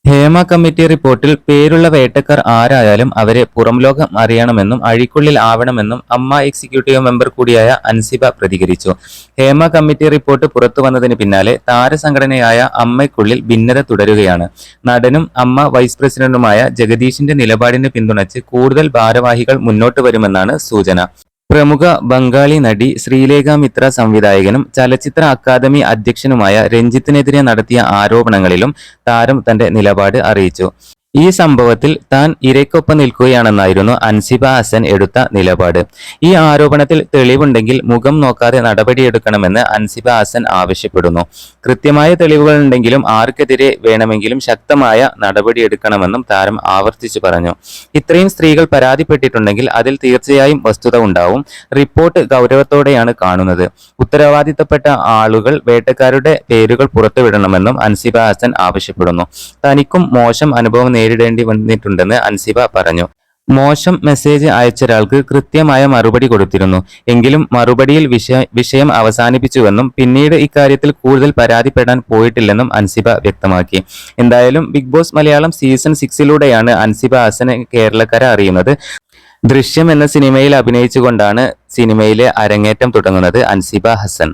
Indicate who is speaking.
Speaker 1: Hema committee റിപ്പോർട്ടിൽ പേരുള്ള വേട്ടക്കാർ ആരായാലും അവരെ പുറംലോകം അറിയണമെന്നും അഴിക്കുള്ളിൽ ആവണമെന്നും അമ്മ എക്സിക്യൂട്ടീവ് മെമ്പർ കൂടിയായ അൻസിബ പ്രതികരിച്ചു. ഹേമ കമ്മിറ്റി റിപ്പോർട്ട് പുറത്തുവന്നതിന് പിന്നാലെ താരസംഘടനയായ അമ്മയ്ക്കുള്ളിൽ ഭിന്നത തുടരുകയാണ്. നടനും അമ്മ വൈസ് പ്രസിഡന്റുമായ ജഗദീഷിന്റെ നിലപാടിനെ പിന്തുണച്ച് കൂടുതൽ ഭാരവാഹികൾ മുന്നോട്ട് വരുമെന്നാണ് സൂചന. പ്രമുഖ ബംഗാളി നടി ശ്രീലേഖ മിത്ര സംവിധായകനും ചലച്ചിത്ര അക്കാദമി അധ്യക്ഷനുമായ രഞ്ജിത്തിനെതിരെ നടത്തിയ ആരോപണങ്ങളിലും താരം തന്റെ നിലപാട് അറിയിച്ചു. ഈ സംഭവത്തിൽ താൻ ഇരയ്ക്കൊപ്പം നിൽക്കുകയാണെന്നായിരുന്നു അൻസിബ ഹസൻ എടുത്ത നിലപാട്. ഈ ആരോപണത്തിൽ തെളിവുണ്ടെങ്കിൽ മുഖം നോക്കാതെ നടപടിയെടുക്കണമെന്ന് അൻസിബ ഹസൻ ആവശ്യപ്പെടുന്നു. കൃത്യമായ തെളിവുകളുണ്ടെങ്കിലും ആർക്കെതിരെ വേണമെങ്കിലും ശക്തമായ നടപടിയെടുക്കണമെന്നും താരം ആവർത്തിച്ചു പറഞ്ഞു. ഇത്രയും സ്ത്രീകൾ പരാതിപ്പെട്ടിട്ടുണ്ടെങ്കിൽ അതിൽ തീർച്ചയായും വസ്തുത ഉണ്ടാവും. റിപ്പോർട്ട് ഗൗരവത്തോടെയാണ് കാണുന്നത്. ഉത്തരവാദിത്തപ്പെട്ട ആളുകൾ വേട്ടക്കാരുടെ പേരുകൾ പുറത്തുവിടണമെന്നും അൻസിബ ഹസൻ ആവശ്യപ്പെടുന്നു. തനിക്കും മോശം അനുഭവം നേരിടേണ്ടി വന്നിട്ടുണ്ടെന്ന് അൻസിബ പറഞ്ഞു. മോശം മെസ്സേജ് അയച്ചൊരാൾക്ക് കൃത്യമായ മറുപടി കൊടുത്തിരുന്നു. എങ്കിലും മറുപടിയിൽ വിഷയം അവസാനിപ്പിച്ചുവെന്നും പിന്നീട് ഇക്കാര്യത്തിൽ കൂടുതൽ പരാതിപ്പെടാൻ പോയിട്ടില്ലെന്നും അൻസിബ വ്യക്തമാക്കി. എന്തായാലും Bigg Boss Malayalam season 6 Ansiba ഹസനെ കേരളക്കര അറിയുന്നത്. ദൃശ്യം എന്ന സിനിമയിൽ അഭിനയിച്ചുകൊണ്ടാണ് സിനിമയിലെ അരങ്ങേറ്റം തുടങ്ങുന്നത് അൻസിബ ഹസൻ.